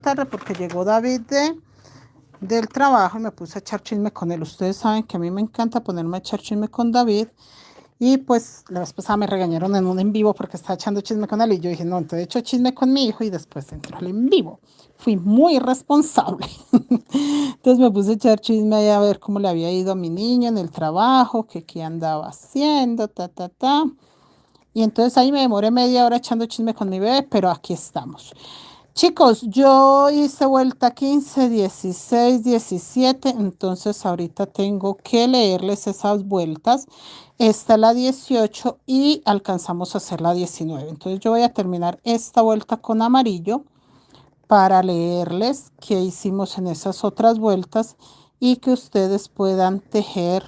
tarde porque llegó David del trabajo y me puse a echar chisme con él. Ustedes saben que a mí me encanta ponerme a echar chisme con David. Y pues la vez pasada me regañaron en un en vivo porque estaba echando chisme con él y yo dije, no, entonces echo chisme con mi hijo y después entro al en vivo. Fui muy responsable. Entonces me puse a echar chisme ahí a ver cómo le había ido a mi niño en el trabajo, que qué andaba haciendo, ta, ta, ta. Y entonces ahí me demoré media hora echando chisme con mi bebé, pero aquí estamos. Chicos, yo hice vuelta 15, 16, 17, entonces ahorita tengo que leerles esas vueltas. Esta es la 18 y alcanzamos a hacer la 19. Entonces yo voy a terminar esta vuelta con amarillo para leerles qué hicimos en esas otras vueltas y que ustedes puedan tejer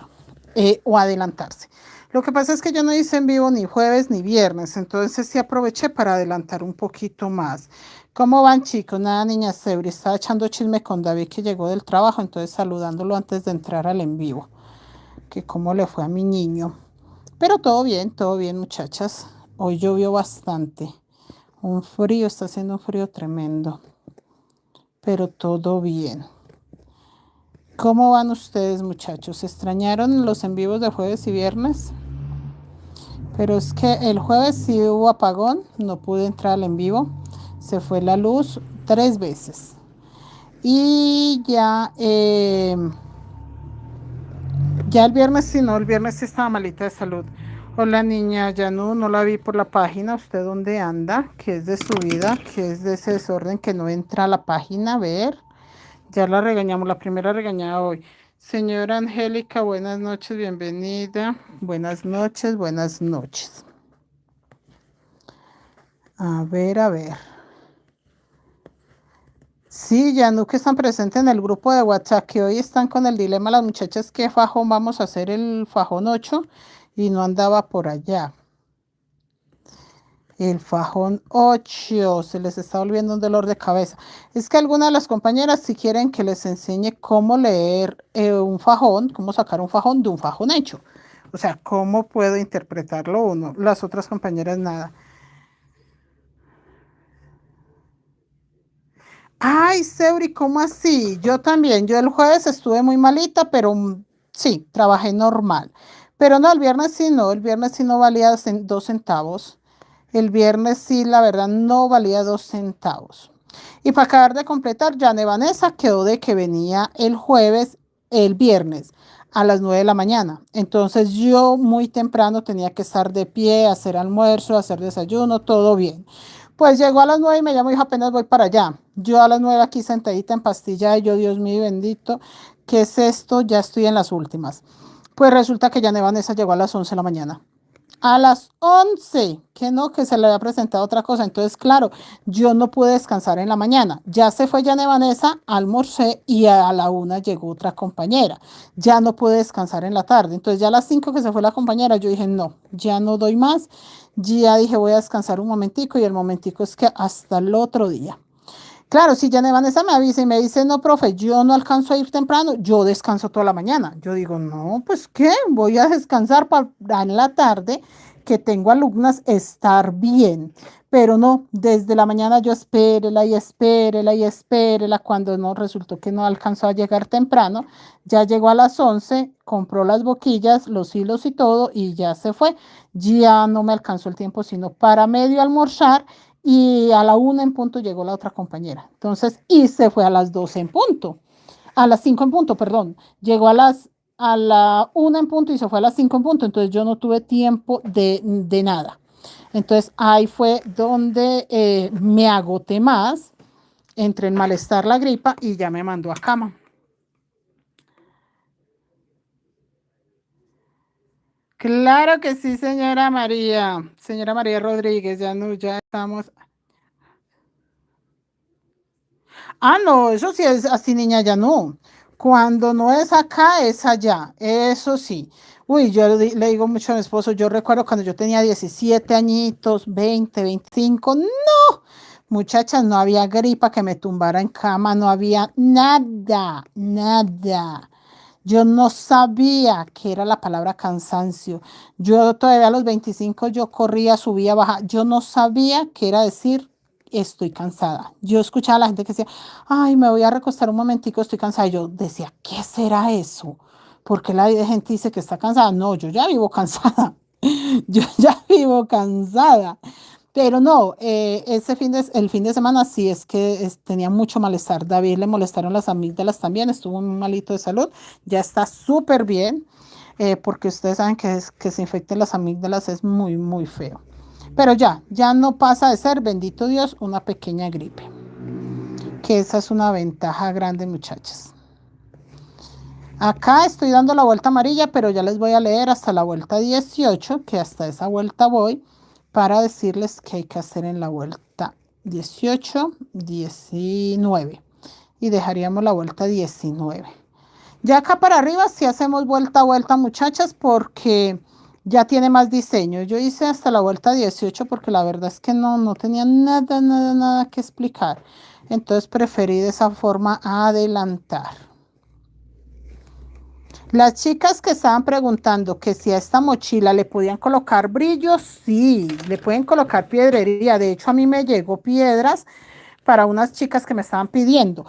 o adelantarse. Lo que pasa es que yo no hice en vivo ni jueves ni viernes, entonces sí aproveché para adelantar un poquito más. ¿Cómo van, chicos? Nada, niña Sebri, estaba echando chisme con David que llegó del trabajo, entonces saludándolo antes de entrar al en vivo, que cómo le fue a mi niño. Pero todo bien, muchachas. Hoy llovió bastante. Un frío, está haciendo un frío tremendo, pero todo bien. ¿Cómo van ustedes, muchachos? ¿Extrañaron los en vivos de jueves y viernes? Pero es que el jueves sí hubo apagón, no pude entrar al en vivo, se fue la luz 3 veces. Y ya el viernes sí, no, el viernes sí estaba malita de salud. Hola niña, ya no la vi por la página. ¿Usted dónde anda? ¿Qué es de su vida? ¿Qué es de ese desorden que no entra a la página? A ver, ya la regañamos, la primera regañada hoy. Señora Angélica, buenas noches, bienvenida. Buenas noches, buenas noches. A ver, a ver. Sí, Yanu, que están presentes en el grupo de WhatsApp, que hoy están con el dilema las muchachas, ¿qué fajón vamos a hacer el fajón 8? Y no andaba por allá. El fajón 8 se les está volviendo un dolor de cabeza. Es que algunas de las compañeras si quieren que les enseñe cómo leer un fajón, cómo sacar un fajón de un fajón hecho. O sea, cómo puedo interpretarlo uno. Las otras compañeras nada. Ay, Seuri, ¿cómo así? Yo también. Yo el jueves estuve muy malita, pero sí, trabajé normal. Pero no, el viernes sí no. El viernes sí no valía 2 centavos. El viernes sí, la verdad, no valía 2 centavos. Y para acabar de completar, Jane Vanessa quedó de que venía el jueves, el viernes, a las 9 de la mañana. Entonces yo muy temprano tenía que estar de pie, hacer almuerzo, hacer desayuno, todo bien. Pues llegó a las 9 y me llamó y dijo, apenas voy para allá. Yo a las 9 aquí sentadita en pastilla y yo, Dios mío bendito, ¿qué es esto? Ya estoy en las últimas. Pues resulta que Jane Vanessa llegó a las 11 de la mañana. A las 11, que no, que se le había presentado otra cosa. Entonces, claro, yo no pude descansar en la mañana. Ya se fue Jane Vanessa, almorcé y a la 1 llegó otra compañera. Ya no pude descansar en la tarde. Entonces, ya a las 5 que se fue la compañera, yo dije, no, ya no doy más. Ya dije, voy a descansar un momentico y el momentico es que hasta el otro día. Claro, si Jane Vanessa me avisa y me dice, no, profe, yo no alcanzo a ir temprano, yo descanso toda la mañana. Yo digo, no, pues qué, voy a descansar para en la tarde que tengo alumnas estar bien. Pero no, desde la mañana yo espérela y espérela y espérela. Cuando no resultó que no alcanzó a llegar temprano, ya llegó a las 11, compró las boquillas, los hilos y todo y ya se fue. Ya no me alcanzó el tiempo sino para medio almorzar y a la 1 en punto llegó la otra compañera. Entonces, y se fue a las 12 en punto, a las 5 en punto, perdón. Llegó a la 1 en punto y se fue a las 5 en punto. Entonces yo no tuve tiempo de nada. Entonces ahí fue donde me agoté más, entre el malestar, la gripa y ya me mandó a cama. Claro que sí, señora María. Señora María Rodríguez, ya no, ya estamos. Ah, no, eso sí es así, niña, ya no. Cuando no es acá, es allá. Eso sí. Uy, yo le digo mucho a mi esposo, yo recuerdo cuando yo tenía 17 añitos, 20, 25, no, muchachas, no había gripa que me tumbara en cama, no había nada, nada. Yo no sabía qué era la palabra cansancio. Yo todavía a los 25 yo corría, subía, bajaba. Yo no sabía qué era decir estoy cansada. Yo escuchaba a la gente que decía, ay, me voy a recostar un momentico, estoy cansada. Y yo decía, ¿qué será eso? Porque la gente dice que está cansada. No, yo ya vivo cansada. Yo ya vivo cansada. Pero no, el fin de semana sí es que tenía mucho malestar. David le molestaron las amígdalas también, estuvo muy malito de salud. Ya está súper bien, porque ustedes saben que se infecten las amígdalas es muy, muy feo. Pero ya no pasa de ser, bendito Dios, una pequeña gripe. Que esa es una ventaja grande, muchachas. Acá estoy dando la vuelta amarilla, pero ya les voy a leer hasta la vuelta 18, que hasta esa vuelta voy, para decirles qué hay que hacer en la vuelta 18, 19. Y dejaríamos la vuelta 19. Ya acá para arriba sí hacemos vuelta a vuelta, muchachas, porque ya tiene más diseño. Yo hice hasta la vuelta 18 porque la verdad es que no tenía nada que explicar. Entonces preferí de esa forma adelantar. Las chicas que estaban preguntando que si a esta mochila le podían colocar brillos, sí, le pueden colocar piedrería. De hecho, a mí me llegó piedras para unas chicas que me estaban pidiendo.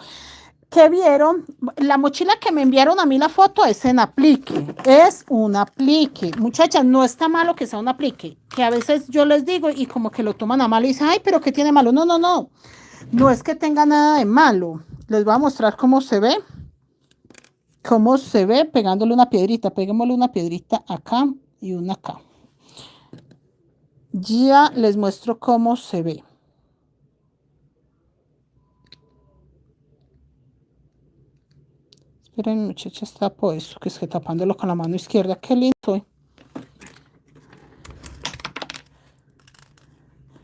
¿Qué vieron? La mochila que me enviaron a mí la foto es en aplique. Es un aplique. Muchachas, no está malo que sea un aplique. Que a veces yo les digo y como que lo toman a mal y dicen, ay, pero ¿qué tiene malo? No. No es que tenga nada de malo. Les voy a mostrar cómo se ve. ¿Cómo se ve? Pegándole una piedrita. Peguémosle una piedrita acá y una acá. Ya les muestro cómo se ve. Esperen, muchachas, tapo eso, que es que tapándolo con la mano izquierda. Qué lindo soy.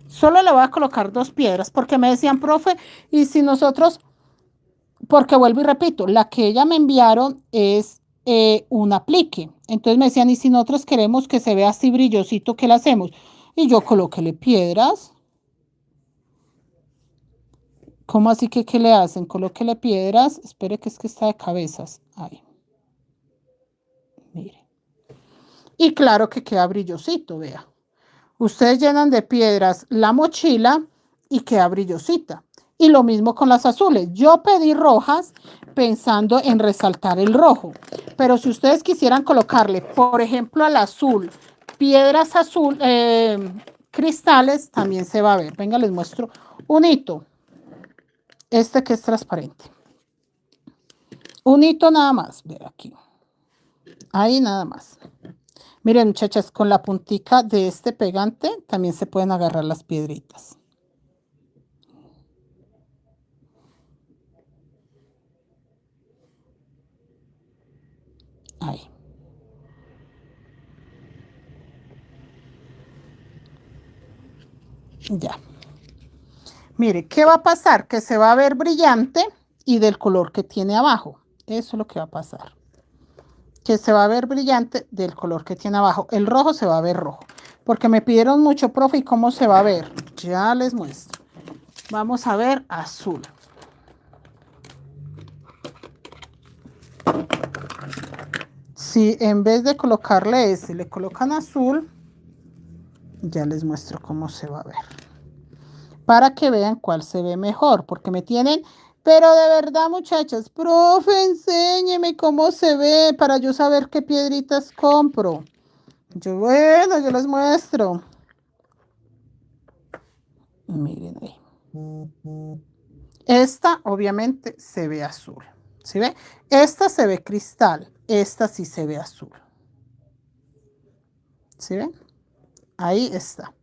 Solo le voy a colocar 2 piedras, porque me decían, profe, y si nosotros, porque vuelvo y repito, la que ella me enviaron es un aplique. Entonces me decían, y si nosotros queremos que se vea así brillosito, ¿qué le hacemos? Y yo coloquéle piedras. ¿Cómo así que qué le hacen? Colóquele piedras. Espere que es que está de cabezas. Ahí. Mire. Y claro que queda brillosito, vea. Ustedes llenan de piedras la mochila y queda brillosita. Y lo mismo con las azules. Yo pedí rojas pensando en resaltar el rojo. Pero si ustedes quisieran colocarle, por ejemplo, al azul, piedras azul, cristales, también se va a ver. Venga, les muestro un hito. Este que es transparente. Un hito nada más. Ve aquí. Ahí nada más. Miren, muchachas, con la puntica de este pegante también se pueden agarrar las piedritas. Ahí. Ya. Mire, ¿qué va a pasar? Que se va a ver brillante y del color que tiene abajo. Eso es lo que va a pasar. Que se va a ver brillante del color que tiene abajo. El rojo se va a ver rojo. Porque me pidieron mucho, profe, ¿y cómo se va a ver? Ya les muestro. Vamos a ver azul. Si en vez de colocarle ese, le colocan azul, ya les muestro cómo se va a ver. Para que vean cuál se ve mejor, porque me tienen, pero de verdad, muchachas, profe, enséñeme cómo se ve para yo saber qué piedritas compro. Bueno, yo les muestro. Miren ahí. Esta obviamente se ve azul. ¿Sí ve? Esta se ve cristal. Esta sí se ve azul. ¿Sí ven? Ahí está.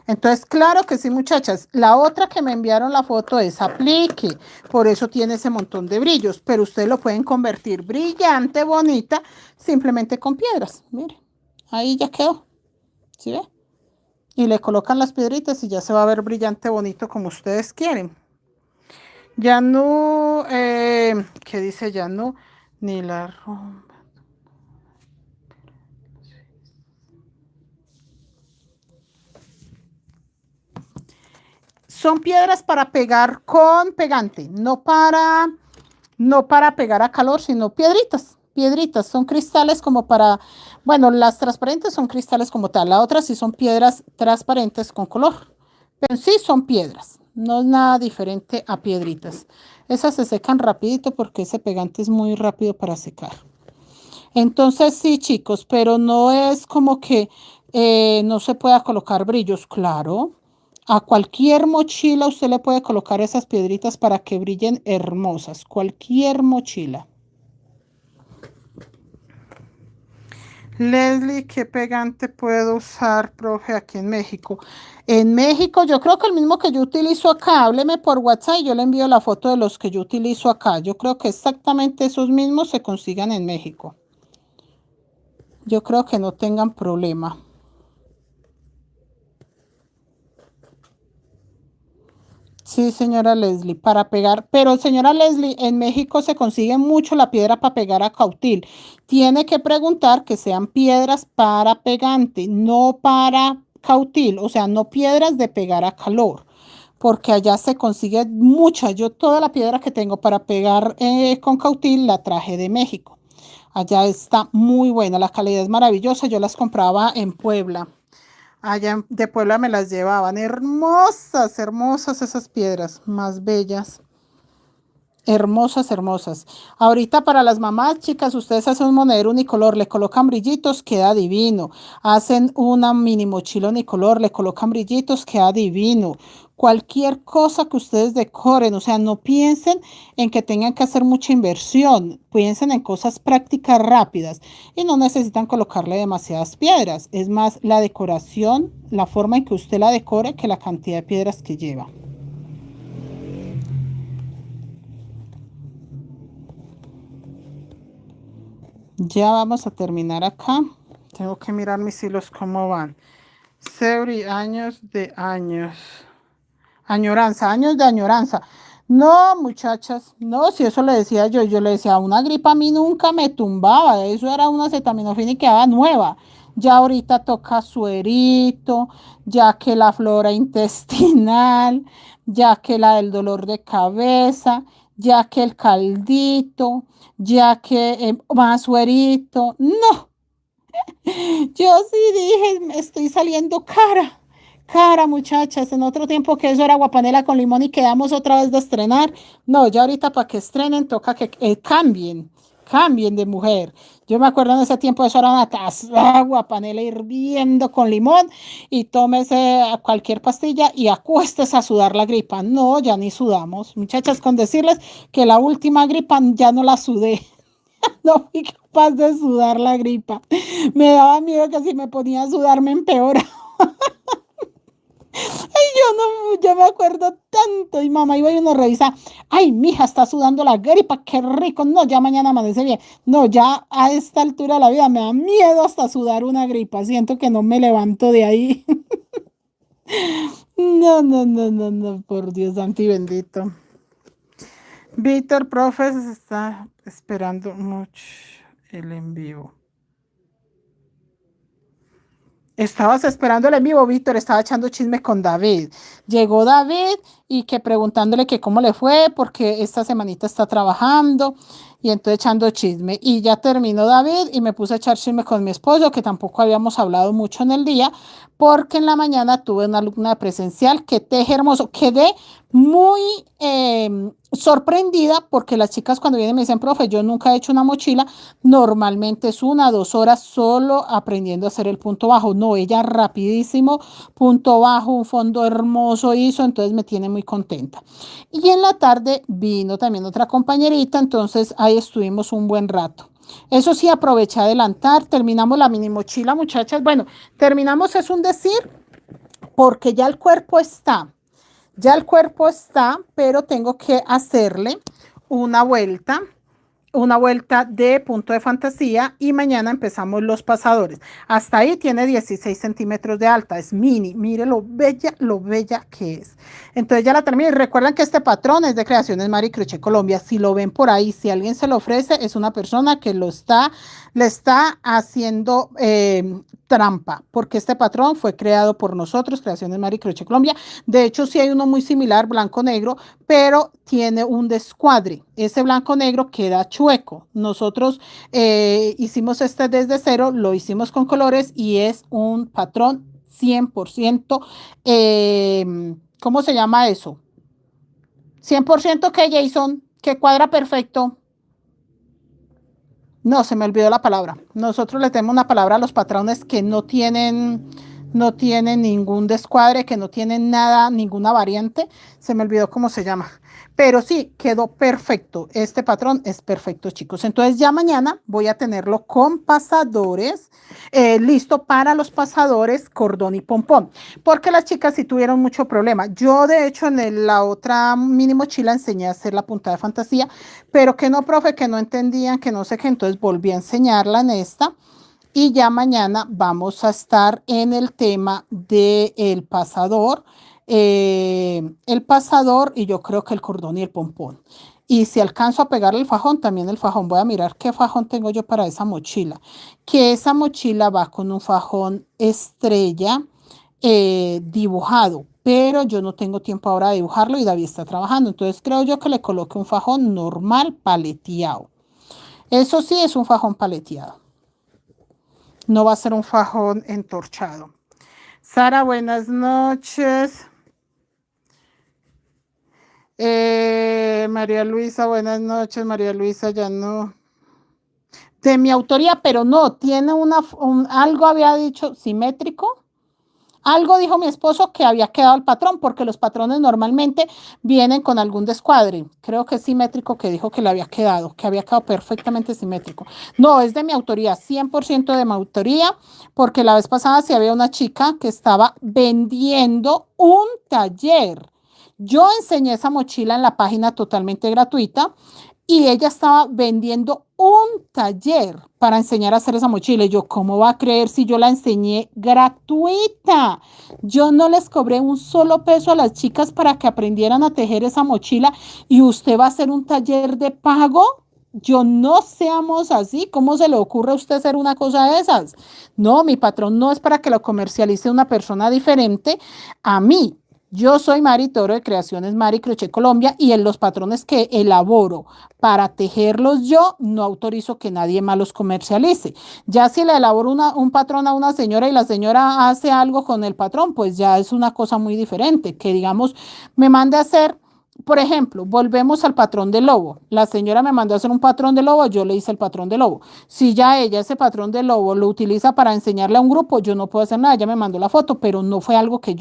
Entonces, claro que sí, muchachas. La otra que me enviaron la foto es aplique. Por eso tiene ese montón de brillos. Pero ustedes lo pueden convertir brillante, bonita, simplemente con piedras. Miren, ahí ya quedó. ¿Sí ve? Y le colocan las piedritas y ya se va a ver brillante, bonito como ustedes quieren. Ya no, ¿qué dice ya no? Ni la rompa. Son piedras para pegar con pegante, no para pegar a calor, sino piedritas, piedritas, son cristales como para, bueno, las transparentes son cristales como tal, la otra sí son piedras transparentes con color, pero sí son piedras, no es nada diferente a piedritas. Esas se secan rapidito porque ese pegante es muy rápido para secar. Entonces sí, chicos, pero no es como que no se pueda colocar brillos, claro. A cualquier mochila usted le puede colocar esas piedritas para que brillen hermosas. Cualquier mochila. Leslie, ¿qué pegante puedo usar, profe, aquí en México? En México, yo creo que el mismo que yo utilizo acá. Hábleme por WhatsApp y yo le envío la foto de los que yo utilizo acá. Yo creo que exactamente esos mismos se consigan en México. Yo creo que no tengan problema. Sí, señora Leslie, para pegar, pero señora Leslie, en México se consigue mucho la piedra para pegar a cautil. Tiene que preguntar que sean piedras para pegante, no para cautil, o sea, no piedras de pegar a calor, porque allá se consigue mucha. Yo toda la piedra que tengo para pegar con cautil la traje de México. Allá está muy buena, la calidad es maravillosa. Yo las compraba en Puebla. Allá de Puebla me las llevaban. Hermosas, hermosas esas piedras, más bellas. Hermosas, hermosas. Ahorita para las mamás, chicas, ustedes hacen un monedero unicolor, le colocan brillitos, queda divino. Hacen una mini mochila unicolor, le colocan brillitos, queda divino. Cualquier cosa que ustedes decoren, o sea, no piensen en que tengan que hacer mucha inversión, piensen en cosas prácticas rápidas y no necesitan colocarle demasiadas piedras. Es más la decoración, la forma en que usted la decore que la cantidad de piedras que lleva. Ya vamos a terminar acá. Tengo que mirar mis hilos cómo van. Seuri, años de años. Añoranza, años de añoranza. No, muchachas, no, si eso le decía yo le decía, una gripa a mí nunca me tumbaba, eso era una acetaminofén y quedaba nueva. Ya ahorita toca suerito, ya que la flora intestinal, ya que la del dolor de cabeza, ya que el caldito, ya que más suerito. No, yo sí dije, estoy saliendo cara. Cara, muchachas, en otro tiempo que eso era guapanela con limón y quedamos otra vez de estrenar. No, ya ahorita para que estrenen toca que cambien de mujer. Yo me acuerdo en ese tiempo eso era una taza guapanela hirviendo con limón y tómese cualquier pastilla y acuéstese a sudar la gripa. No, ya ni sudamos. Muchachas, con decirles que la última gripa ya no la sudé. No fui capaz de sudar la gripa. Me daba miedo que si me ponía a sudar me empeora. Yo no, yo me acuerdo tanto. Y mamá iba y uno revisa. Ay, mija, está sudando la gripa, qué rico. No, ya mañana amanece bien. No, ya a esta altura de la vida me da miedo hasta sudar una gripa. Siento que no me levanto de ahí. No, no, no, no, no, por Dios santo y bendito. Víctor, profe, se está esperando mucho el en vivo. Estabas esperando el en vivo, Víctor, estaba echando chisme con David. Llegó David y que preguntándole que cómo le fue, porque esta semanita está trabajando y entonces echando chisme. Y ya terminó David y me puse a echar chisme con mi esposo, que tampoco habíamos hablado mucho en el día, porque en la mañana tuve una alumna presencial que teje hermoso. Quedé muy sorprendida porque las chicas cuando vienen me dicen, profe, yo nunca he hecho una mochila, normalmente es 1 o 2 horas solo aprendiendo a hacer el punto bajo. No, ella rapidísimo, punto bajo, un fondo hermoso hizo, entonces me tiene muy contenta. Y en la tarde vino también otra compañerita, entonces ahí estuvimos un buen rato. Eso sí, aproveché a adelantar, terminamos la mini mochila, muchachas. Bueno, terminamos es un decir, porque ya el cuerpo está, pero tengo que hacerle una vuelta una vuelta de punto de fantasía y mañana empezamos los pasadores. Hasta ahí tiene 16 centímetros de alta, es mini, mire lo bella que es. Entonces ya la terminé. Recuerden que este patrón es de Creaciones Mari Crochet Colombia. Si lo ven por ahí, si alguien se lo ofrece, es una persona que le está haciendo trampa, porque este patrón fue creado por nosotros, Creaciones Mari Crochet Colombia. De hecho, sí hay uno muy similar, blanco-negro, pero tiene un descuadre. Ese blanco-negro queda chueco. Nosotros hicimos este desde cero, lo hicimos con colores y es un patrón 100%. ¿Cómo se llama eso? 100% que Jason, que cuadra perfecto. No, se me olvidó la palabra. Nosotros le tenemos una palabra a los patrones que no tienen ningún descuadre, que no tienen nada, ninguna variante. Se me olvidó cómo se llama. Pero sí, quedó perfecto. Este patrón es perfecto, chicos. Entonces ya mañana voy a tenerlo con pasadores, listo para los pasadores, cordón y pompón. Porque las chicas sí tuvieron mucho problema. Yo, de hecho, la otra mini mochila enseñé a hacer la punta de fantasía, pero que no, profe, que no entendían, que no sé qué. Entonces volví a enseñarla en esta. Y ya mañana vamos a estar en el tema del pasador, el pasador y yo creo que el cordón y el pompón. Y si alcanzo a pegar el fajón, también el fajón. Voy a mirar qué fajón tengo yo para esa mochila. Que esa mochila va con un fajón estrella dibujado, pero yo no tengo tiempo ahora de dibujarlo y David está trabajando. Entonces creo yo que le coloque un fajón normal paleteado. Eso sí es un fajón paleteado. No va a ser un fajón entorchado. Sara, buenas noches. María Luisa, buenas noches. María Luisa, ya no. De mi autoría, pero no, tiene algo había dicho simétrico. Algo dijo mi esposo que había quedado el patrón, porque los patrones normalmente vienen con algún descuadre. Creo que es simétrico que dijo que le había quedado, que había quedado perfectamente simétrico. No, es de mi autoría, 100% de mi autoría, porque la vez pasada sí había una chica que estaba vendiendo un taller. Yo enseñé esa mochila en la página totalmente gratuita y ella estaba vendiendo un taller para enseñar a hacer esa mochila. Y yo, ¿cómo va a creer si yo la enseñé gratuita? Yo no les cobré un solo peso a las chicas para que aprendieran a tejer esa mochila y usted va a hacer un taller de pago. Yo no seamos así. ¿Cómo se le ocurre a usted hacer una cosa de esas? No, mi patrón no es para que lo comercialice una persona diferente a mí. Yo soy Mari Toro de Creaciones Mari Crochet Colombia y en los patrones que elaboro para tejerlos yo no autorizo que nadie más los comercialice. Ya si le elaboro un patrón a una señora y la señora hace algo con el patrón, pues ya es una cosa muy diferente. Que digamos, me mande a hacer, por ejemplo, volvemos al patrón de lobo. La señora me mandó a hacer un patrón de lobo, yo le hice el patrón de lobo. Si ya ella ese patrón de lobo lo utiliza para enseñarle a un grupo, yo no puedo hacer nada. Ella me mandó la foto, pero no fue algo que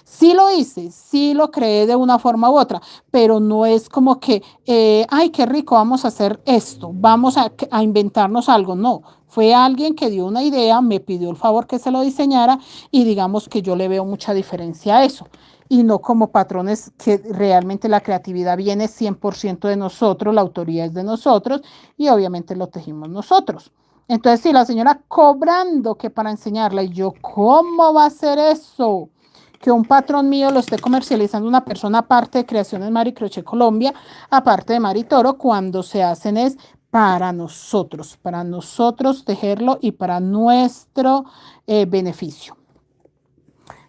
sí lo hice, sí lo creé de una forma u otra, pero no es como que, ay, qué rico, vamos a hacer esto, vamos a inventarnos algo. No, fue alguien que dio una idea, me pidió el favor que se lo diseñara y digamos que yo le veo mucha diferencia a eso y no como patrones que realmente la creatividad viene 100% de nosotros, la autoría es de nosotros y obviamente lo tejimos nosotros. Entonces, sí, la señora cobrando que para enseñarla y yo, ¿cómo va a ser eso? Que un patrón mío lo esté comercializando una persona aparte de Creaciones Mari Crochet Colombia, aparte de Mari Toro, cuando se hacen es para nosotros tejerlo y para nuestro beneficio.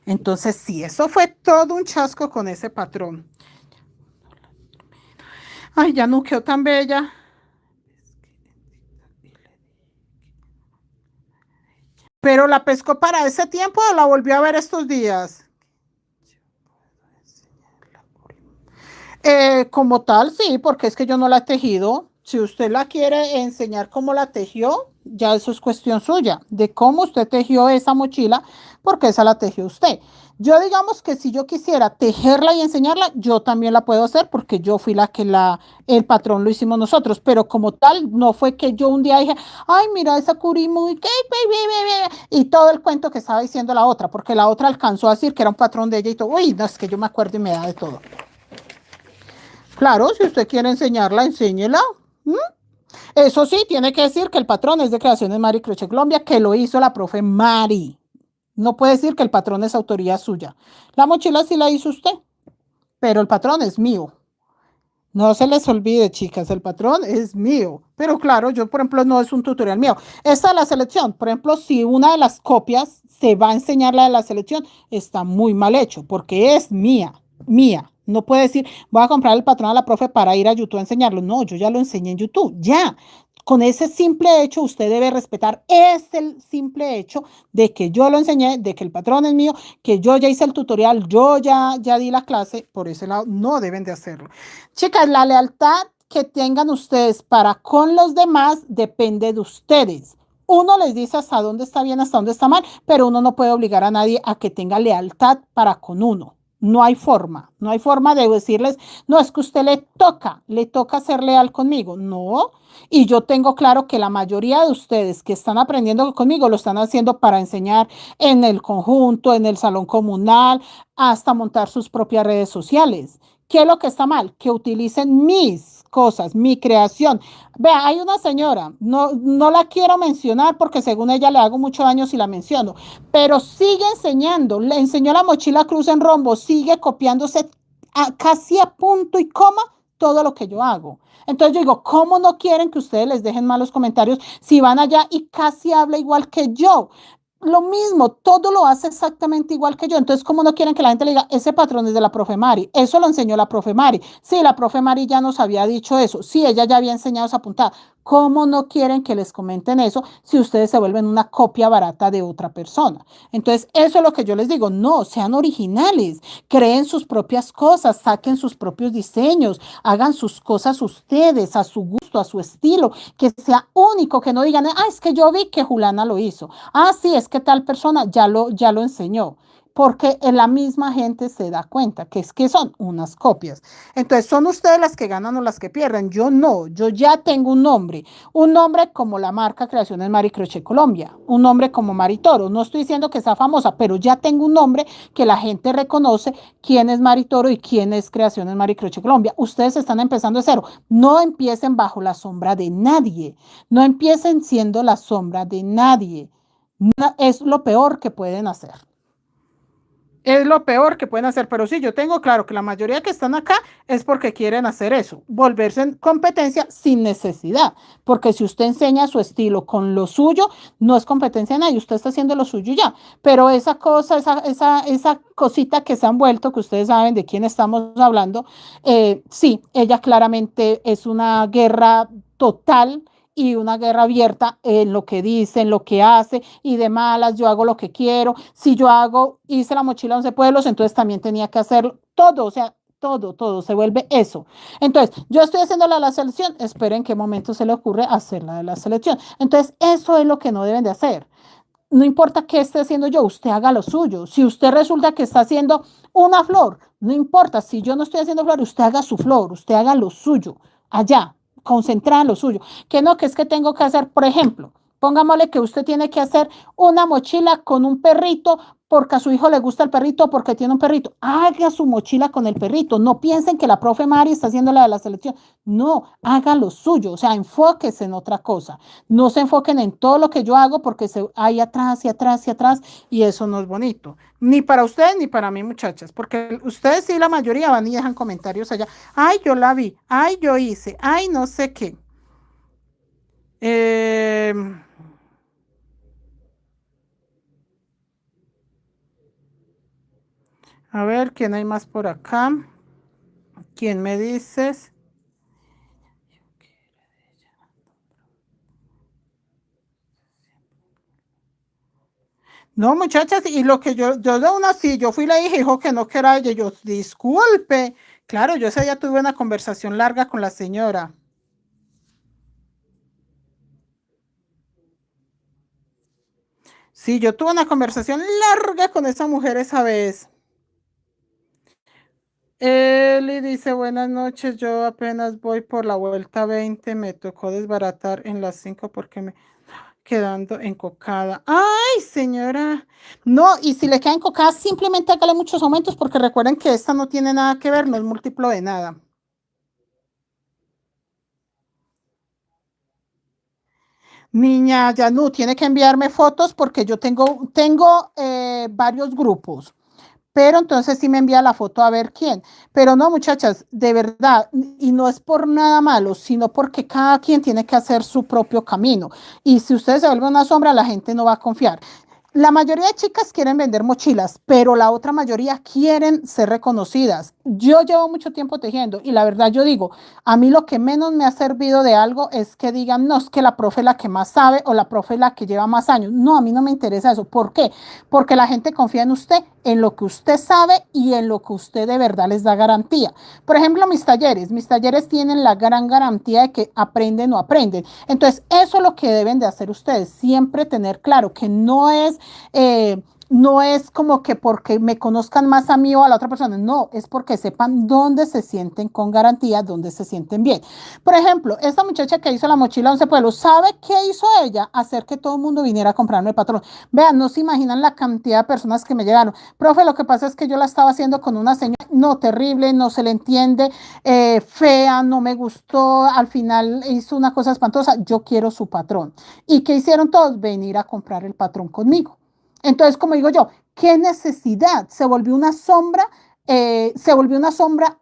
Entonces, sí, eso fue todo un chasco con ese patrón. Ay, ya no quedó tan bella. Pero la pescó para ese tiempo o la volvió a ver estos días. Como tal, sí, porque es que yo no la he tejido. Si usted la quiere enseñar cómo la tejió, ya eso es cuestión suya, de cómo usted tejió esa mochila, porque esa la tejió usted. Yo digamos que si yo quisiera tejerla y enseñarla, yo también la puedo hacer porque yo fui la que el patrón lo hicimos nosotros, pero como tal, no fue que yo un día dije, ay, mira esa curi muy, y todo el cuento que estaba diciendo la otra, porque la otra alcanzó a decir que era un patrón de ella y todo. Uy, no, es que yo me acuerdo y me da de todo. Claro, si usted quiere enseñarla, enséñela. ¿Mm? Eso sí, tiene que decir que el patrón es de Creaciones Mari Crochet Colombia, que lo hizo la profe Mari. No puede decir que el patrón es autoría suya. La mochila sí la hizo usted, pero el patrón es mío. No se les olvide, chicas, el patrón es mío. Pero claro, yo, por ejemplo, no es un tutorial mío. Esta es la selección. Por ejemplo, si una de las copias se va a enseñar la de la selección, está muy mal hecho, porque es mía, mía. No puede decir, voy a comprar el patrón a la profe para ir a YouTube a enseñarlo. No, yo ya lo enseñé en YouTube, ya. con ese simple hecho, usted debe respetar ese simple hecho de que yo lo enseñé, de que el patrón es mío, que yo ya hice el tutorial, yo ya di la clase, por ese lado no deben de hacerlo. Chicas, la lealtad que tengan ustedes para con los demás depende de ustedes. Uno les dice hasta dónde está bien, hasta dónde está mal, pero uno no puede obligar a nadie a que tenga lealtad para con uno. No hay forma, no hay forma de decirles, no, es que usted le toca ser leal conmigo. No, y yo tengo claro que la mayoría de ustedes que están aprendiendo conmigo lo están haciendo para enseñar en el conjunto, en el salón comunal, hasta montar sus propias redes sociales. ¿Qué es lo que está mal? Que utilicen mis cosas, mi creación. Vea, hay una señora, no la quiero mencionar porque según ella le hago mucho daño si la menciono, pero sigue enseñando, le enseñó la mochila cruz en rombo, sigue copiándose casi a punto y coma todo lo que yo hago. Entonces yo digo, ¿cómo no quieren que ustedes les dejen malos comentarios si van allá y casi habla igual que yo? Lo mismo, todo lo hace exactamente igual que yo. Entonces, ¿cómo no quieren que la gente le diga, ese patrón es de la profe Mari? Eso lo enseñó la profe Mari. Sí, la profe Mari ya nos había dicho eso. Sí, ella ya había enseñado esa puntada. ¿Cómo no quieren que les comenten eso si ustedes se vuelven una copia barata de otra persona? Entonces, eso es lo que yo les digo. No, sean originales, creen sus propias cosas, saquen sus propios diseños, hagan sus cosas ustedes, a su gusto, a su estilo, que sea único, que no digan, ah, es que yo vi que Julana lo hizo. Ah, sí, es que tal persona ya lo enseñó. Porque la misma gente se da cuenta que es que son unas copias. Entonces, son ustedes las que ganan o las que pierden. Yo no, yo ya tengo un nombre como la marca Creaciones Mari Crochet Colombia, un nombre como Mari Toro. No estoy diciendo que sea famosa, pero ya tengo un nombre que la gente reconoce quién es Mari Toro y quién es Creaciones Mari Crochet Colombia. Ustedes están empezando de cero. No empiecen bajo la sombra de nadie. No empiecen siendo la sombra de nadie. Es lo peor que pueden hacer. Es lo peor que pueden hacer, pero sí, yo tengo claro que la mayoría que están acá es porque quieren hacer eso, volverse en competencia sin necesidad, porque si usted enseña su estilo con lo suyo, no es competencia de nadie, usted está haciendo lo suyo ya, pero esa cosa, esa cosita que se han vuelto, que ustedes saben de quién estamos hablando, sí, ella claramente es una guerra total y una guerra abierta en lo que dice, en lo que hace y de malas, yo hago lo que quiero. Si yo hice la mochila 11 pueblos, entonces también tenía que hacerlo todo, o sea, todo, se vuelve eso. Entonces, yo estoy haciendo la selección, esperen en qué momento se le ocurre hacer la de la selección. Entonces, eso es lo que no deben de hacer. No importa qué esté haciendo yo, usted haga lo suyo. Si usted resulta que está haciendo una flor, no importa, si yo no estoy haciendo flor, usted haga su flor, usted haga lo suyo, allá, concentrada en lo suyo. Que no, que es que tengo que hacer, por ejemplo, pongámosle que usted tiene que hacer una mochila con un perrito porque a su hijo le gusta el perrito o porque tiene un perrito. Haga su mochila con el perrito. No piensen que la profe Mari está haciendo la de la selección. No, haga lo suyo. O sea, enfóquese en otra cosa. No se enfoquen en todo lo que yo hago porque hay atrás y atrás y atrás y eso no es bonito. Ni para ustedes ni para mí, muchachas, porque ustedes sí, la mayoría van y dejan comentarios allá. Ay, yo la vi. Ay, yo hice. Ay, no sé qué. Eh, a ver, ¿quién hay más por acá? ¿Quién me dices? No, muchachas, y lo que yo de una sí, yo fui la hija, dijo que no que era ella, yo, disculpe. Claro, yo ese día tuve una conversación larga con la señora. Sí, yo tuve una conversación larga con esa mujer esa vez. Eli dice, buenas noches, yo apenas voy por la vuelta 20, me tocó desbaratar en las 5 porque me quedando encocada. Ay, señora. No, y si le queda encocada, simplemente hágale muchos aumentos porque recuerden que esta no tiene nada que ver, no es múltiplo de nada. Niña Yanu, tiene que enviarme fotos porque yo tengo varios grupos. Pero entonces sí me envía la foto a ver quién. Pero no, muchachas, de verdad, y no es por nada malo, sino porque cada quien tiene que hacer su propio camino. Y si ustedes se vuelven una sombra, la gente no va a confiar. La mayoría de chicas quieren vender mochilas, pero la otra mayoría quieren ser reconocidas. Yo llevo mucho tiempo tejiendo y la verdad yo digo, a mí lo que menos me ha servido de algo es que digan, no, es que la profe es la que más sabe o la profe es la que lleva más años. No, a mí no me interesa eso. ¿Por qué? Porque la gente confía en usted, en lo que usted sabe y en lo que usted de verdad les da garantía. Por ejemplo, mis talleres tienen la gran garantía de que aprenden o aprenden. Entonces, eso es lo que deben de hacer ustedes, siempre tener claro que eh, no es como que porque me conozcan más a mí o a la otra persona, no, es porque sepan dónde se sienten con garantía, dónde se sienten bien. Por ejemplo, esta muchacha que hizo la mochila 11 pueblos, ¿sabe qué hizo ella? Hacer que todo el mundo viniera a comprarme el patrón. Vean, no se imaginan la cantidad de personas que me llegaron. Profe, lo que pasa es que yo la estaba haciendo con una señora, no, terrible, no se le entiende, fea, no me gustó, al final hizo una cosa espantosa, yo quiero su patrón. ¿Y qué hicieron todos? Venir a comprar el patrón conmigo. Entonces, como digo yo, ¿qué necesidad? Se volvió una sombra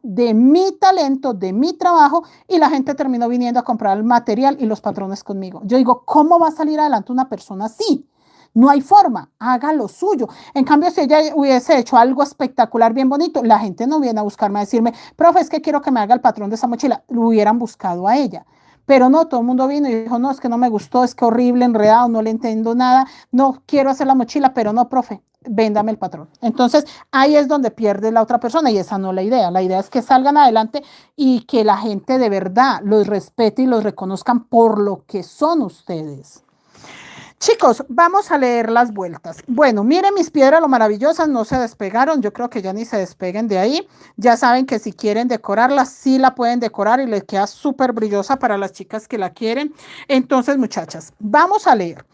de mi talento, de mi trabajo, y la gente terminó viniendo a comprar el material y los patrones conmigo. Yo digo, ¿cómo va a salir adelante una persona así? No hay forma, haga lo suyo. En cambio, si ella hubiese hecho algo espectacular, bien bonito, la gente no viene a buscarme a decirme, profe, es que quiero que me haga el patrón de esa mochila. Lo hubieran buscado a ella. Pero no, todo el mundo vino y dijo, no, es que no me gustó, es que horrible, enredado, no le entiendo nada, no quiero hacer la mochila, pero no, profe, véndame el patrón. Entonces, ahí es donde pierde la otra persona y esa no es la idea. La idea es que salgan adelante y que la gente de verdad los respete y los reconozcan por lo que son ustedes. Chicos, vamos a leer las vueltas. Bueno, miren mis piedras, lo maravillosas, no se despegaron. Yo creo que ya ni se despeguen de ahí. Ya saben que si quieren decorarla, sí la pueden decorar y les queda súper brillosa para las chicas que la quieren. Entonces, muchachas, vamos a leer.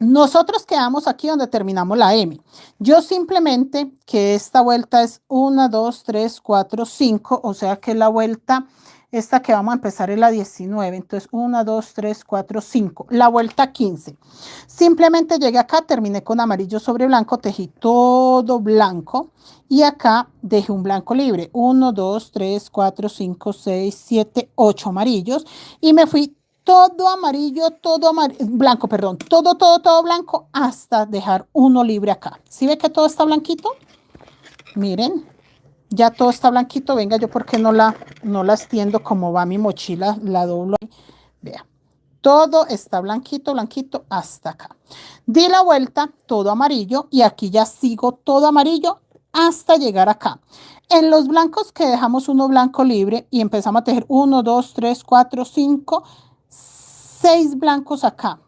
Nosotros quedamos aquí donde terminamos la M. Yo simplemente que esta vuelta es 1, 2, 3, 4, 5, o sea que la vuelta, esta que vamos a empezar es la 19. Entonces 1, 2, 3, 4, 5. La vuelta 15. Simplemente llegué acá, terminé con amarillo sobre blanco, tejí todo blanco y acá dejé un blanco libre. 1, 2, 3, 4, 5, 6, 7, 8 amarillos y me fui todo amarillo, blanco, perdón, todo blanco hasta dejar uno libre acá. ¿Sí ve que todo está blanquito? Miren, ya todo está blanquito. Venga, yo porque no la extiendo como va mi mochila, la doblo. Vea, todo está blanquito, blanquito hasta acá. Di la vuelta, todo amarillo y aquí ya sigo todo amarillo hasta llegar acá. En los blancos que dejamos uno blanco libre y empezamos a tejer 1, 2, 3, 4, 5, 6 blancos acá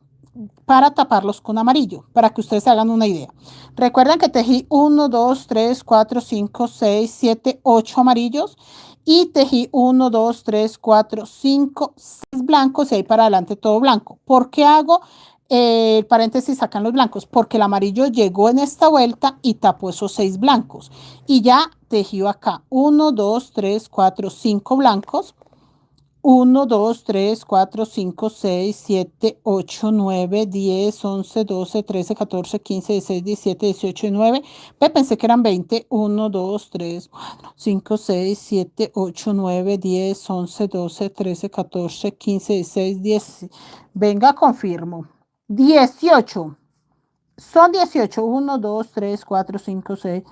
para taparlos con amarillo, para que ustedes se hagan una idea. Recuerden que tejí 1, 2, 3, 4, 5, 6, 7, 8 amarillos y tejí 1, 2, 3, 4, 5, 6 blancos y ahí para adelante todo blanco. ¿Por qué hago el paréntesis sacan los blancos? Porque el amarillo llegó en esta vuelta y tapó esos 6 blancos. Y ya tejí acá 1, 2, 3, 4, 5 blancos. 1, 2, 3, 4, 5, 6, 7, 8, 9, 10, 11, 12, 13, 14, 15, 16, 17, 18 y 9. Pensé que eran 20. 1, 2, 3, 4, 5, 6, 7, 8, 9, 10, 11, 12, 13, 14, 15, 16, 10. Venga, confirmo. 18. Son 18. 1, 2, 3, 4, 5, 6,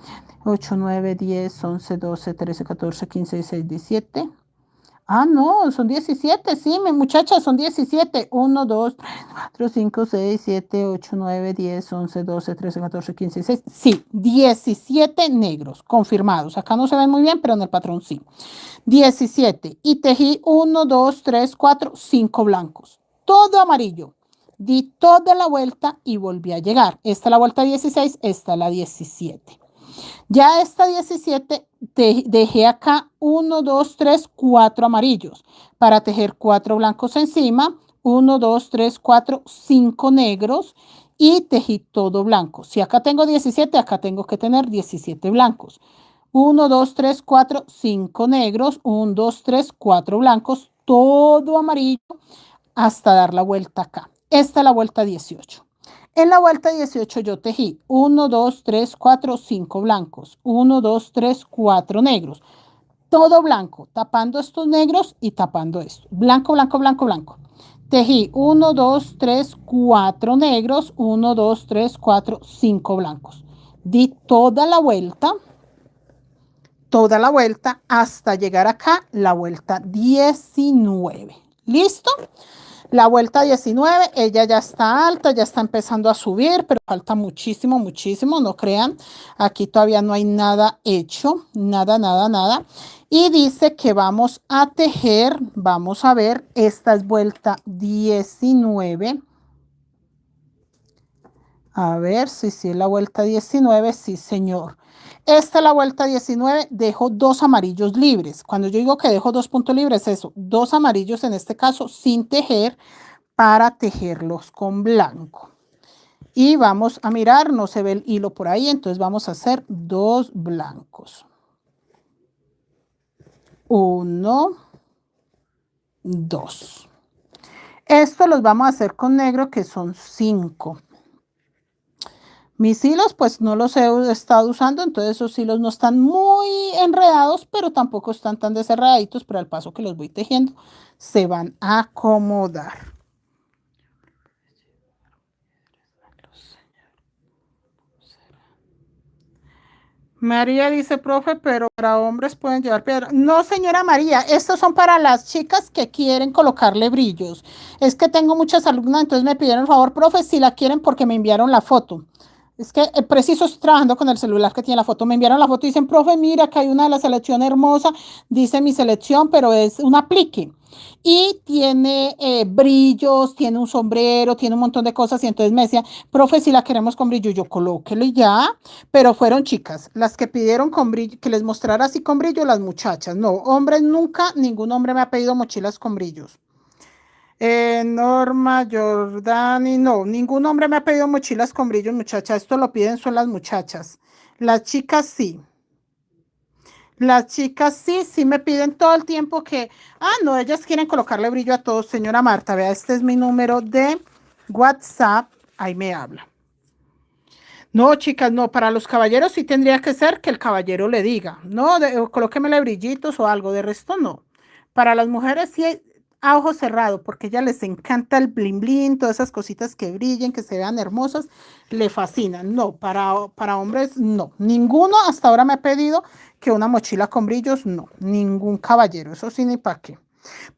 8, 9, 10, 11, 12, 13, 14, 15, 16, 17. Ah, no, son 17, sí, mi muchacha, son 17. 1, 2, 3, 4, 5, 6, 7, 8, 9, 10, 11, 12, 13, 14, 15, 16. Sí, 17 negros confirmados. Acá no se ven muy bien, pero en el patrón sí. 17. Y tejí 1, 2, 3, 4, 5 blancos. Todo amarillo. Di toda la vuelta y volví a llegar. Esta es la vuelta 16, esta es la 17. Ya esta 17 dejé acá 1, 2, 3, 4 amarillos para tejer 4 blancos encima, 1, 2, 3, 4, 5 negros y tejí todo blanco. Si acá tengo 17, acá tengo que tener 17 blancos. 1, 2, 3, 4, 5 negros, 1, 2, 3, 4 blancos, todo amarillo hasta dar la vuelta acá. Esta es la vuelta 18. En la vuelta 18 yo tejí 1, 2, 3, 4, 5 blancos, 1, 2, 3, 4 negros, todo blanco, tapando estos negros y tapando esto. Blanco, blanco, blanco, blanco. Tejí 1, 2, 3, 4 negros, 1, 2, 3, 4, 5 blancos. Di toda la vuelta hasta llegar acá, la vuelta 19. ¿Listo? La vuelta 19, ella ya está alta, ya está empezando a subir, pero falta muchísimo, muchísimo, no crean. Aquí todavía no hay nada hecho, nada, nada, nada. Y dice que vamos a tejer, vamos a ver, esta es vuelta 19. A ver si sí, la vuelta 19, sí, señor. Esta es la vuelta 19, dejo dos amarillos libres. Cuando yo digo que dejo dos puntos libres, eso, dos amarillos en este caso sin tejer para tejerlos con blanco. Y vamos a mirar, no se ve el hilo por ahí, entonces vamos a hacer dos blancos. 1, 2. Esto los vamos a hacer con negro, que son 5. Mis hilos pues no los he estado usando, entonces esos hilos no están muy enredados, pero tampoco están tan desenredaditos, pero al paso que los voy tejiendo se van a acomodar. María dice, profe, pero para hombres pueden llevar piedra. No, señora María, estos son para las chicas que quieren colocarle brillos. Es que tengo muchas alumnas, entonces me pidieron el favor, profe, si la quieren porque me enviaron la foto. Es que preciso estoy trabajando con el celular que tiene la foto. Me enviaron la foto y dicen, profe, mira que hay una de la selección hermosa. Dice mi selección, pero es un aplique. Y tiene brillos, tiene un sombrero, tiene un montón de cosas. Y entonces me decía, profe, si la queremos con brillo, yo colóquelo y ya. Pero fueron chicas, las que pidieron con brillo, que les mostrara así con brillo, las muchachas. No, hombres nunca, ningún hombre me ha pedido mochilas con brillos. Norma, Jordani, no, ningún hombre me ha pedido mochilas con brillos, muchachas. Esto lo piden son las muchachas. Las chicas sí. Las chicas sí, sí me piden todo el tiempo que, no, ellas quieren colocarle brillo a todos. Señora Marta, vea, este es mi número de WhatsApp, ahí me habla. No, chicas, no, para los caballeros sí tendría que ser que el caballero le diga, no, colóquemele brillitos o algo, de resto no. Para las mujeres sí a ojo cerrado, porque a ellas les encanta el blin blin, todas esas cositas que brillen, que se vean hermosas, le fascinan. No, para hombres no. Ninguno hasta ahora me ha pedido que una mochila con brillos, no, ningún caballero, eso sí ni para qué.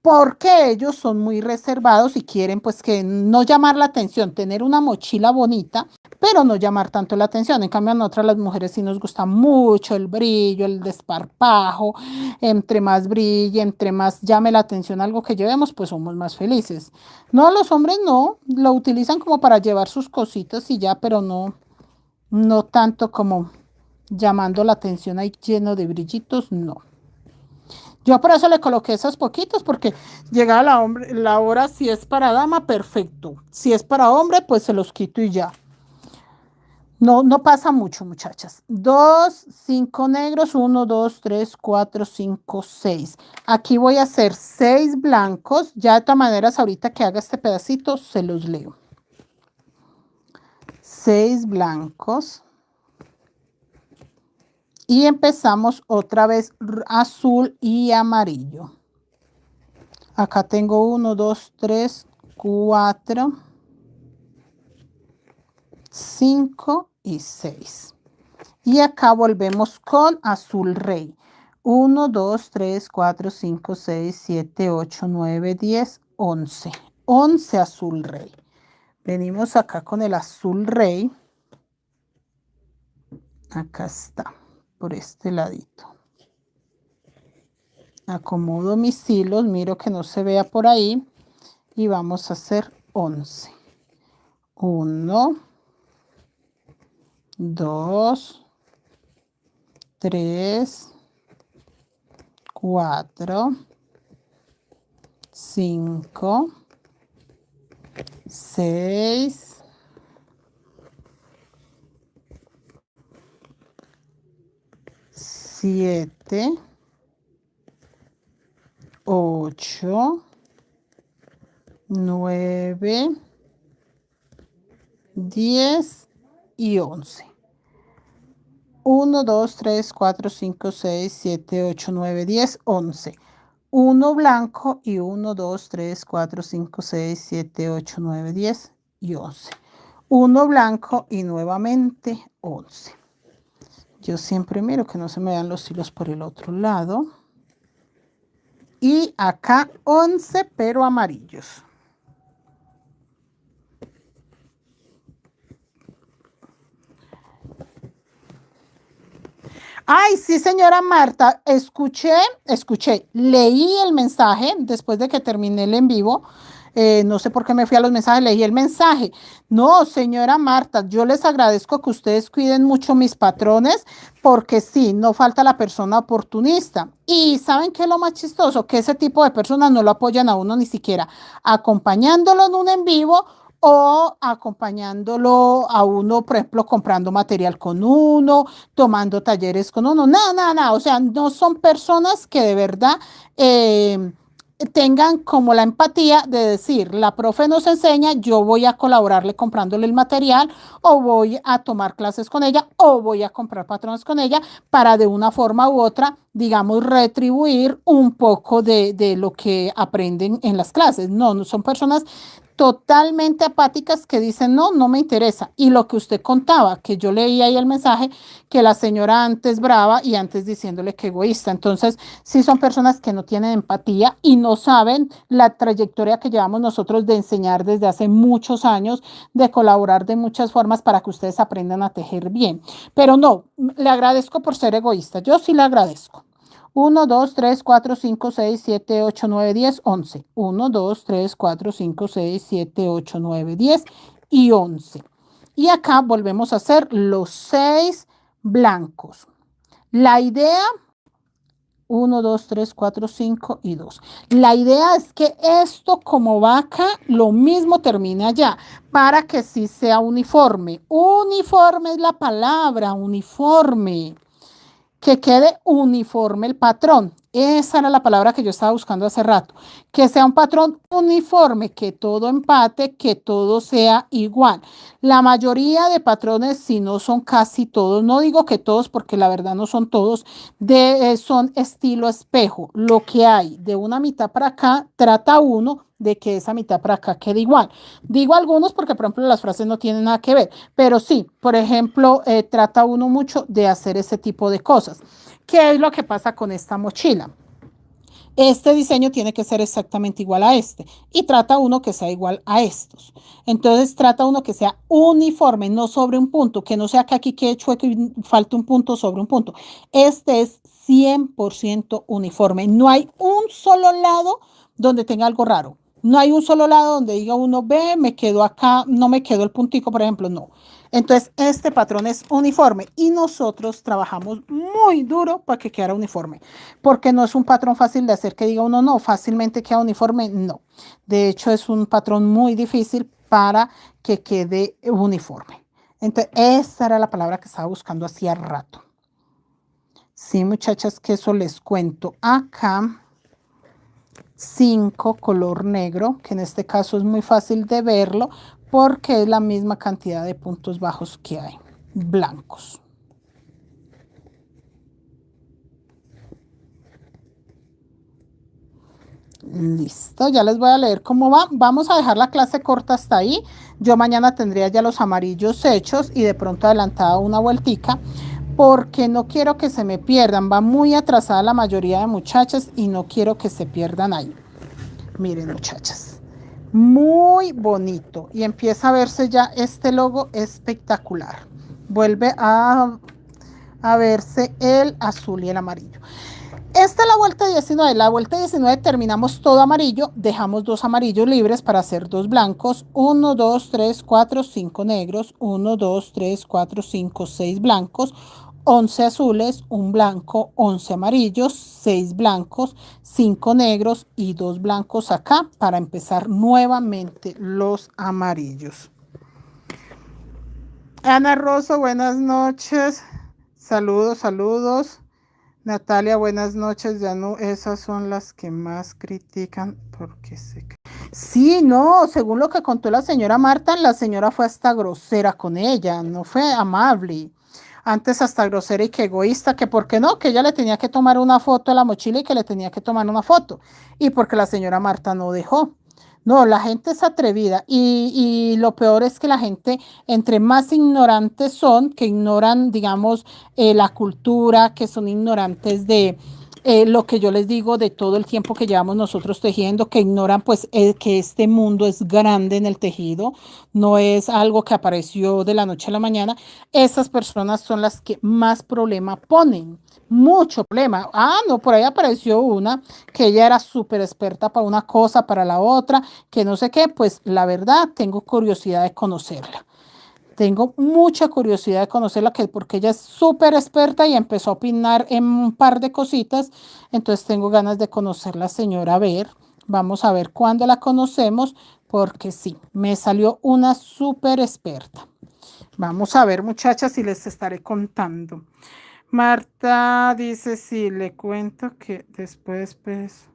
Porque ellos son muy reservados y quieren pues que no llamar la atención, tener una mochila bonita, pero no llamar tanto la atención. En cambio, a nosotras las mujeres sí nos gusta mucho el brillo, el desparpajo. Entre más brille, entre más llame la atención algo que llevemos, pues somos más felices. No, los hombres no, lo utilizan como para llevar sus cositas y ya, pero no, no tanto como llamando la atención ahí lleno de brillitos, no. Yo por eso le coloqué esos poquitos, porque llega la hora, si es para dama, perfecto. Si es para hombre, pues se los quito y ya. No, no pasa mucho, muchachas. 2, 5 negros, 1, 2, 3, 4, 5, 6. Aquí voy a hacer 6 blancos. Ya de todas maneras, ahorita que haga este pedacito, se los leo. 6 blancos. Y empezamos otra vez azul y amarillo. Acá tengo 1, 2, 3, 4, 5 y 6. Y acá volvemos con azul rey. 1, 2, 3, 4, 5, 6, 7, 8, 9, 10, 11. 11 azul rey. Venimos acá con el azul rey. Acá está, por este ladito. Acomodo mis hilos, miro que no se vea por ahí. Y vamos a hacer 11. 1, 2, 3, 4, 5, 6, 7, 8, 9, 10 y 11. 1, 2, 3, 4, 5, 6, 7, 8, 9, 10, 11. uno blanco y 1, 2, 3, 4, 5, 6, 7, 8, 9, 10 y 11. Uno blanco y nuevamente 11. Yo siempre miro que no se me vean los hilos por el otro lado. Y acá 11, pero amarillos. Ay, sí, señora Marta, escuché, leí el mensaje después de que terminé el en vivo. No sé por qué me fui a los mensajes, leí el mensaje. No, señora Marta, yo les agradezco que ustedes cuiden mucho mis patrones, porque sí, no falta la persona oportunista. Y ¿saben qué es lo más chistoso? Que ese tipo de personas no lo apoyan a uno ni siquiera acompañándolo en un en vivo o acompañándolo a uno, por ejemplo, comprando material con uno, tomando talleres con uno, nada, nada, nada. O sea, no son personas que de verdad tengan como la empatía de decir, la profe nos enseña, yo voy a colaborarle comprándole el material o voy a tomar clases con ella o voy a comprar patrones con ella para de una forma u otra, digamos, retribuir un poco de lo que aprenden en las clases. No, no son personas totalmente apáticas que dicen, no, no me interesa. Y lo que usted contaba, que yo leí ahí el mensaje, que la señora antes brava y antes diciéndole que egoísta. Entonces, sí son personas que no tienen empatía y no saben la trayectoria que llevamos nosotros de enseñar desde hace muchos años, de colaborar de muchas formas para que ustedes aprendan a tejer bien. Pero no, le agradezco por ser egoísta. Yo sí le agradezco. 1, 2, 3, 4, 5, 6, 7, 8, 9, 10, 11. 1, 2, 3, 4, 5, 6, 7, 8, 9, 10 y 11. Y acá volvemos a hacer los 6 blancos. La idea, 1, 2, 3, 4, 5 y 2. La idea es que esto como va acá, lo mismo termine allá, para que sí sea uniforme. Uniforme es la palabra, uniforme. Que quede uniforme el patrón. Esa era la palabra que yo estaba buscando hace rato. Que sea un patrón uniforme, que todo empate, que todo sea igual. La mayoría de patrones, si no son casi todos, no digo que todos porque la verdad no son todos, son estilo espejo. Lo que hay de una mitad para acá, trata uno de que esa mitad para acá quede igual. Digo algunos porque, por ejemplo, las frases no tienen nada que ver, pero sí, por ejemplo, trata uno mucho de hacer ese tipo de cosas. ¿Qué es lo que pasa con esta mochila? Este diseño tiene que ser exactamente igual a este y trata uno que sea igual a estos. Entonces trata uno que sea uniforme, no sobre un punto, que no sea que aquí quede chueco y falte un punto sobre un punto. Este es 100% uniforme. No hay un solo lado donde tenga algo raro. No hay un solo lado donde diga uno, ve, me quedo acá, no me quedó el puntico, por ejemplo, no. Entonces, este patrón es uniforme y nosotros trabajamos muy duro para que quede uniforme, porque no es un patrón fácil de hacer que diga uno, no, fácilmente queda uniforme, no. De hecho, es un patrón muy difícil para que quede uniforme. Entonces, esa era la palabra que estaba buscando hacía rato. Sí, muchachas, que eso les cuento acá. 5 color negro, que en este caso es muy fácil de verlo porque es la misma cantidad de puntos bajos que hay, blancos. Listo, ya les voy a leer cómo va. Vamos a dejar la clase corta hasta ahí. Yo mañana tendría ya los amarillos hechos y de pronto adelantada una vueltica, porque no quiero que se me pierdan. Va muy atrasada la mayoría de muchachas y no quiero que se pierdan ahí. Miren, muchachas, muy bonito y empieza a verse ya este logo espectacular. Vuelve a verse el azul y el amarillo. Esta es la vuelta 19. La vuelta 19 terminamos todo amarillo, dejamos 2 amarillos libres para hacer 2 blancos. 1, 2, 3, 4, 5 negros. 1, 2, 3, 4, 5, 6 blancos. 11 azules, 1 blanco, 11 amarillos, 6 blancos, 5 negros y 2 blancos acá para empezar nuevamente los amarillos. Ana Rosso, buenas noches. Saludos, saludos. Natalia, buenas noches. Ya no, esas son las que más critican porque se... Sí, no, según lo que contó la señora Marta, la señora fue hasta grosera con ella, no fue amable. Antes hasta grosera y que egoísta, que por qué no, que ella le tenía que tomar una foto a la mochila y que le tenía que tomar una foto. Y porque la señora Marta no dejó. No, la gente es atrevida y lo peor es que la gente, entre más ignorantes son, que ignoran, digamos, la cultura, que son ignorantes de lo que yo les digo de todo el tiempo que llevamos nosotros tejiendo, que ignoran pues que este mundo es grande en el tejido, no es algo que apareció de la noche a la mañana. Esas personas son las que más problema ponen, mucho problema. Ah, no, por ahí apareció una que ella era súper experta para una cosa, para la otra, que no sé qué, pues la verdad tengo curiosidad de conocerla. Tengo mucha curiosidad de conocerla porque ella es súper experta y empezó a opinar en un par de cositas. Entonces tengo ganas de conocer la señora. A ver, vamos a ver cuándo la conocemos, porque sí, me salió una súper experta. Vamos a ver, muchachas, y les estaré contando. Marta dice, sí, le cuento que después, pues,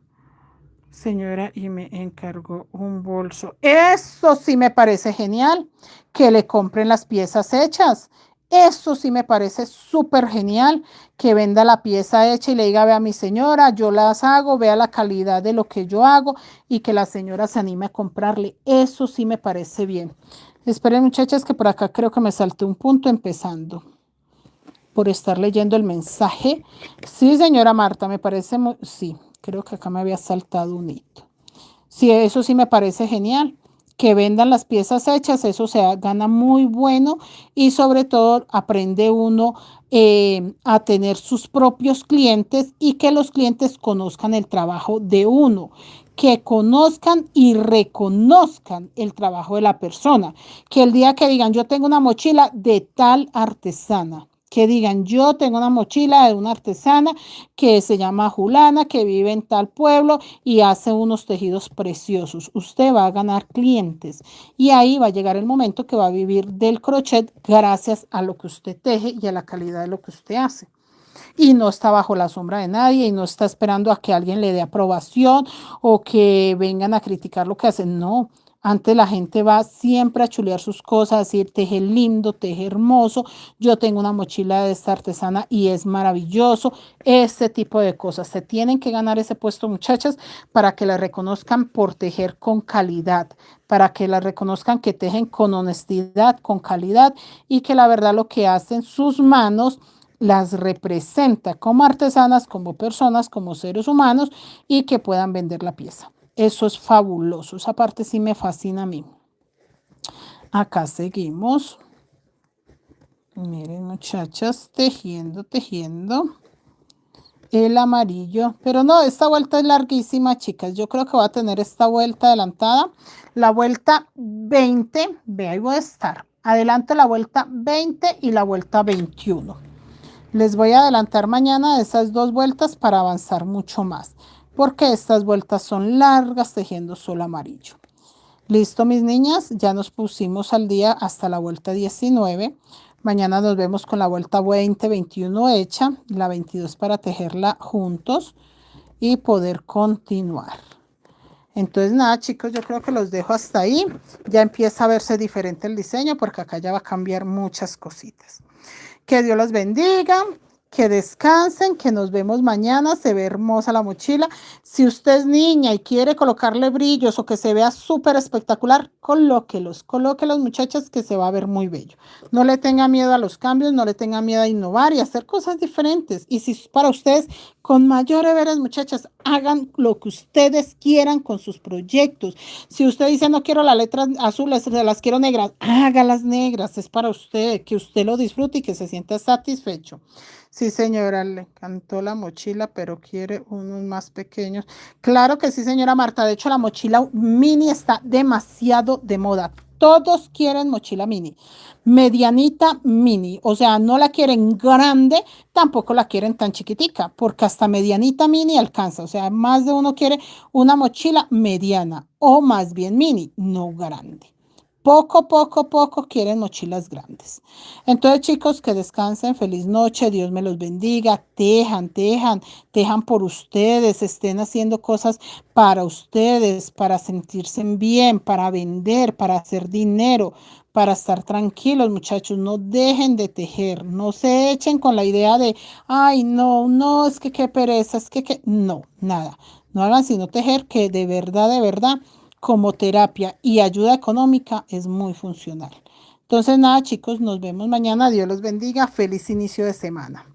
señora, y me encargó un bolso. Eso sí me parece genial, que le compren las piezas hechas. Eso sí me parece súper genial, que venda la pieza hecha y le diga, vea mi señora, yo las hago, vea la calidad de lo que yo hago y que la señora se anime a comprarle. Eso sí me parece bien. Esperen, muchachas, que por acá creo que me salté un punto empezando por estar leyendo el mensaje. Sí, señora Marta, me parece muy... Sí, creo que acá me había saltado un hito. Sí, eso sí me parece genial. Que vendan las piezas hechas, eso se gana muy bueno y sobre todo aprende uno a tener sus propios clientes y que los clientes conozcan el trabajo de uno, que conozcan y reconozcan el trabajo de la persona, que el día que digan yo tengo una mochila de tal artesana, que digan yo tengo una mochila de una artesana que se llama Julana, que vive en tal pueblo y hace unos tejidos preciosos. Usted va a ganar clientes y ahí va a llegar el momento que va a vivir del crochet gracias a lo que usted teje y a la calidad de lo que usted hace. Y no está bajo la sombra de nadie y no está esperando a que alguien le dé aprobación o que vengan a criticar lo que hacen. No, antes la gente va siempre a chulear sus cosas, a decir, teje lindo, teje hermoso, yo tengo una mochila de esta artesana y es maravilloso. Ese tipo de cosas. Se tienen que ganar ese puesto, muchachas, para que la reconozcan por tejer con calidad, para que la reconozcan que tejen con honestidad, con calidad y que la verdad lo que hacen sus manos las representa como artesanas, como personas, como seres humanos y que puedan vender la pieza. Eso es fabuloso. Esa parte sí me fascina a mí. Acá seguimos. Miren, muchachas, tejiendo, tejiendo. El amarillo. Pero no, esta vuelta es larguísima, chicas. Yo creo que voy a tener esta vuelta adelantada. La vuelta 20. Ve, ahí voy a estar. Adelante la vuelta 20 y la vuelta 21. Les voy a adelantar mañana esas dos vueltas para avanzar mucho más, porque estas vueltas son largas tejiendo solo amarillo. Listo, mis niñas, ya nos pusimos al día hasta la vuelta 19. Mañana nos vemos con la vuelta 20, 21 hecha, la 22 para tejerla juntos y poder continuar. Entonces, nada, chicos, yo creo que los dejo hasta ahí. Ya empieza a verse diferente el diseño porque acá ya va a cambiar muchas cositas. Que Dios los bendiga, que descansen, que nos vemos mañana. Se ve hermosa la mochila. Si usted es niña y quiere colocarle brillos o que se vea súper espectacular, colóquelos, muchachas, que se va a ver muy bello. No le tenga miedo a los cambios, no le tenga miedo a innovar y hacer cosas diferentes. Y si para ustedes, con mayor veras, muchachas, hagan lo que ustedes quieran con sus proyectos. Si usted dice no quiero las letras azules, se las quiero negras, hágalas negras, es para usted, que usted lo disfrute y que se sienta satisfecho. Sí, señora, le encantó la mochila, pero quiere unos más pequeños. Claro que sí, señora Marta. De hecho, la mochila mini está demasiado de moda. Todos quieren mochila mini, medianita mini, o sea, no la quieren grande, tampoco la quieren tan chiquitica, porque hasta medianita mini alcanza, o sea, más de uno quiere una mochila mediana o más bien mini, no grande. poco quieren mochilas grandes. Entonces, chicos, que descansen, feliz noche, Dios me los bendiga, tejan por ustedes, estén haciendo cosas para ustedes, para sentirse bien, para vender, para hacer dinero, para estar tranquilos, muchachos, no dejen de tejer, no se echen con la idea de, ay, no, es que qué pereza, no, nada, no hagan sino tejer, que de verdad, como terapia y ayuda económica es muy funcional. Entonces, nada, chicos, nos vemos mañana. Dios los bendiga. Feliz inicio de semana.